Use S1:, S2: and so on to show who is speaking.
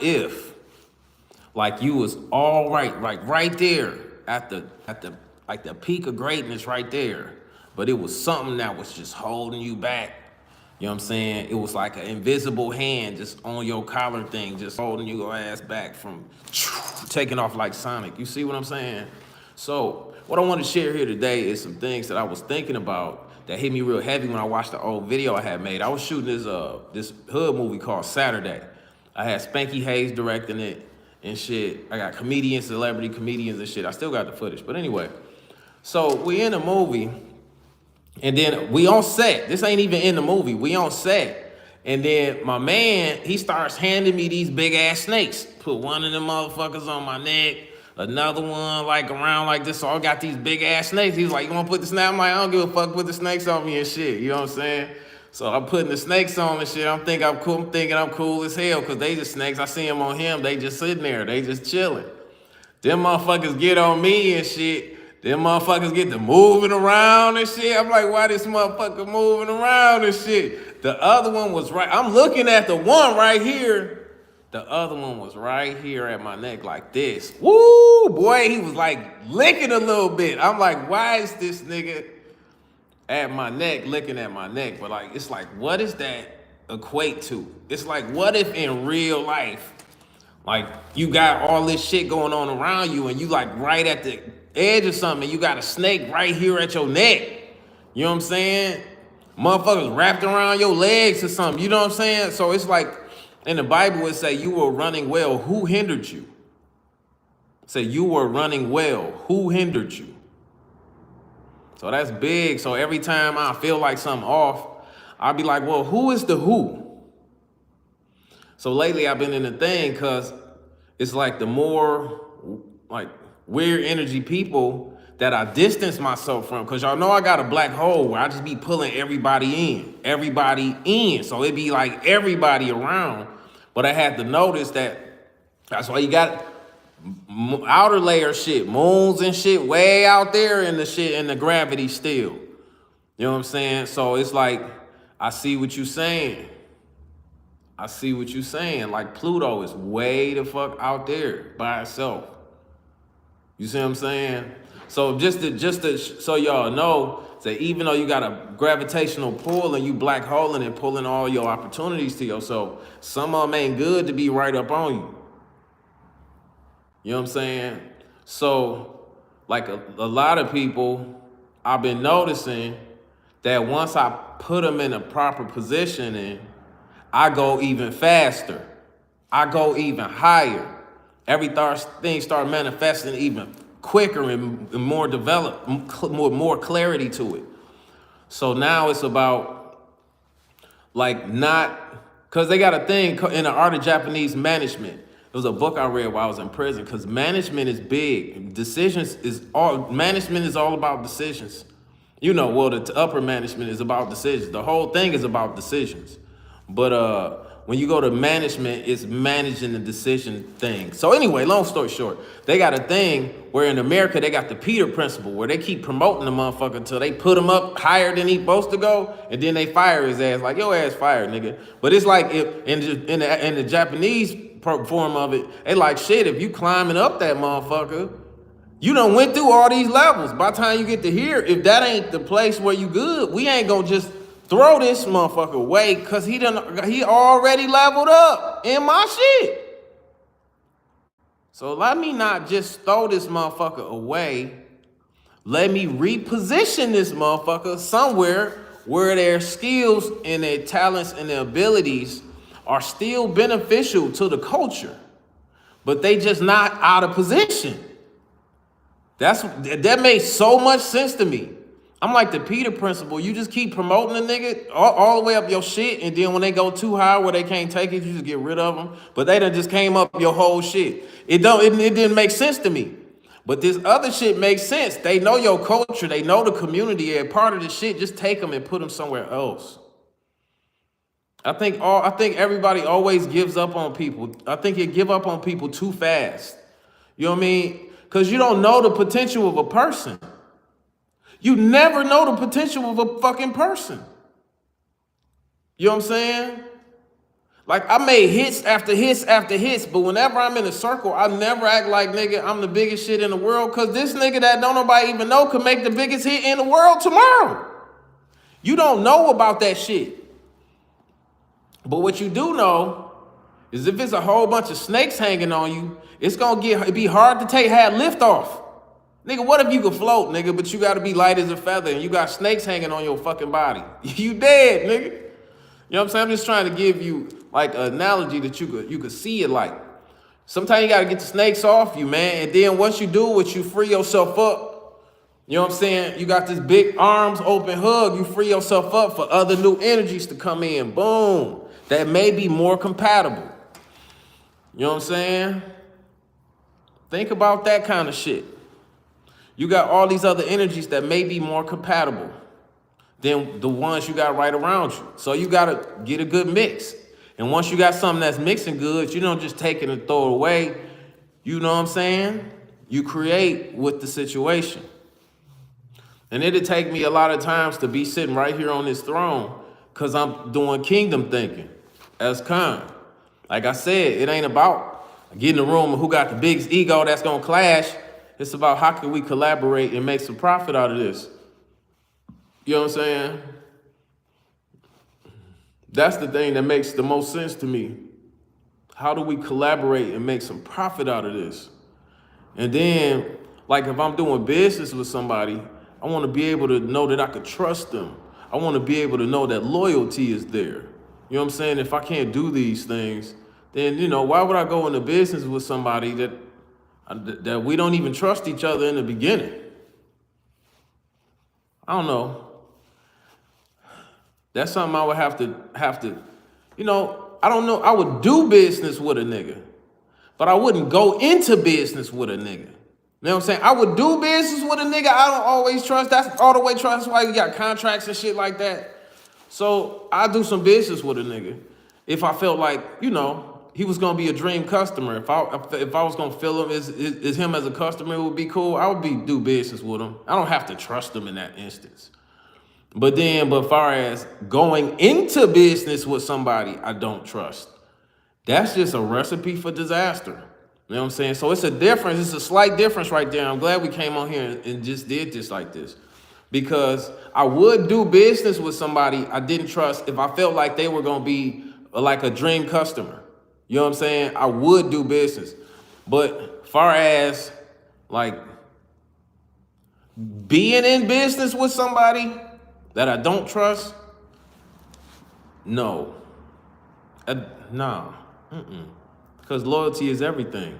S1: if like you was all right, like right there at the peak of greatness right there, but it was something that was just holding you back. You know what I'm saying? It was like an invisible hand just on your collar thing, just holding your ass back from taking off like Sonic. You see what I'm saying? So what I want to share here today is some things that I was thinking about that hit me real heavy when I watched the old video I had made. I was shooting this hood movie called Saturday. I had Spanky Hayes directing it and shit. I got comedians, celebrity comedians and shit. I still got the footage, but anyway. So we in the movie, and then we on set. This ain't even in the movie. We on set. And then my man, he starts handing me these big ass snakes. Put one of them motherfuckers on my neck, another one like around like this. So I got these big ass snakes. He was like, you wanna put the snake? I'm like, I don't give a fuck, put the snakes on me and shit. You know what I'm saying? So I'm putting the snakes on and shit. I'm thinking I'm cool as hell because they just snakes. I see them on him. They just sitting there. They just chilling. Them motherfuckers get on me and shit. Them motherfuckers get to moving around and shit. I'm like, why this motherfucker moving around and shit? The other one was right. I'm looking at the one right here. The other one was right here at my neck like this. Woo, boy, he was like licking a little bit. I'm like, why is this nigga at my neck, licking at my neck? But like, it's like, what does that equate to? It's like, what if in real life, like you got all this shit going on around you and you like right at the edge of something and you got a snake right here at your neck? You know what I'm saying? Motherfuckers wrapped around your legs or something, you know what I'm saying? So it's like, in the Bible it say you were running well, who hindered you? Say you were running well, who hindered you? So that's big. So every time I feel like something off, I'll be like, well, who is the who? So lately I've been in the thing because it's like the more like weird energy people that I distance myself from, because y'all know I got a black hole where I just be pulling everybody in. So it be like everybody around. But I had to notice that's why you got outer layer shit, moons and shit way out there in the shit and the gravity still. You know what I'm saying? So it's like, I see what you saying. I see what you saying. Like Pluto is way the fuck out there by itself. You see what I'm saying? So just to so y'all know that even though you got a gravitational pull and you black holing and pulling all your opportunities to yourself, some of them ain't good to be right up on you. You know what I'm saying? So like a lot of people, I've been noticing that once I put them in a proper positioning, I go even faster. I go even higher. Everything start manifesting even quicker and more developed, more clarity to it. So now it's about like not, because they got a thing in the art of Japanese management. It was a book I read while I was in prison, because management is big. Management is all about decisions. You know, well, the upper management is about decisions. The whole thing is about decisions. But when you go to management, it's managing the decision thing. So anyway, long story short, they got a thing where in America, they got the Peter principle, where they keep promoting the motherfucker until they put him up higher than he's supposed to go, and then they fire his ass, like, your ass fired, nigga. But it's like, if in the Japanese form of it, they like, shit, if you climbing up that motherfucker, you done went through all these levels. By the time you get to here, if that ain't the place where you good, we ain't gonna just throw this motherfucker away because he already leveled up in my shit. So let me not just throw this motherfucker away. Let me reposition this motherfucker somewhere where their skills and their talents and their abilities are still beneficial to the culture, but they just not out of position. That makes so much sense to me. I'm like the Peter principle. You just keep promoting the nigga all the way up your shit, and then when they go too high where they can't take it, you just get rid of them. But they done just came up your whole shit. It didn't make sense to me. But this other shit makes sense. They know your culture. They know the community. They're part of the shit. Just take them and put them somewhere else. I think everybody always gives up on people. I think you give up on people too fast. You know what I mean? Because you don't know the potential of a person. You never know the potential of a fucking person. You know what I'm saying? Like, I made hits after hits after hits, but whenever I'm in a circle, I never act like, nigga, I'm the biggest shit in the world, because this nigga that don't nobody even know could make the biggest hit in the world tomorrow. You don't know about that shit. But what you do know is if it's a whole bunch of snakes hanging on you, it's gonna be hard to have lift off. Nigga, what if you could float, nigga, but you gotta be light as a feather and you got snakes hanging on your fucking body? You dead, nigga. You know what I'm saying? I'm just trying to give you like an analogy that you could see it like. Sometimes you gotta get the snakes off you, man. And then once you do it, you free yourself up. You know what I'm saying? You got this big arms open hug. You free yourself up for other new energies to come in. Boom. That may be more compatible. You know what I'm saying? Think about that kind of shit. You got all these other energies that may be more compatible than the ones you got right around you. So you got to get a good mix. And once you got something that's mixing good, you don't just take it and throw it away. You know what I'm saying? You create with the situation. And it'd take me a lot of times to be sitting right here on this throne because I'm doing kingdom thinking as Khan. Like I said, it ain't about getting in the room and who got the biggest ego that's going to clash. It's about how can we collaborate and make some profit out of this. You know what I'm saying? That's the thing that makes the most sense to me. How do we collaborate and make some profit out of this? And then, like if I'm doing business with somebody, I want to be able to know that I could trust them. I want to be able to know that loyalty is there. You know what I'm saying? If I can't do these things, then, you know, why would I go into business with somebody that we don't even trust each other in the beginning? I don't know. That's something I would have to, you know, I don't know. I would do business with a nigga, but I wouldn't go into business with a nigga. You know what I'm saying? I would do business with a nigga I don't always trust. That's all the way trust. That's why you got contracts and shit like that. So I do some business with a nigga if I felt like, you know, he was gonna be a dream customer. If I was gonna feel him as him as a customer, it would be cool. I would do business with him. I don't have to trust him in that instance. But far as going into business with somebody I don't trust, that's just a recipe for disaster. You know what I'm saying? So it's a difference. It's a slight difference right there. I'm glad we came on here and just did this like this. Because I would do business with somebody I didn't trust if I felt like they were going to be like a dream customer. You know what I'm saying? I would do business. But far as like being in business with somebody that I don't trust, no. Nah. Because loyalty is everything.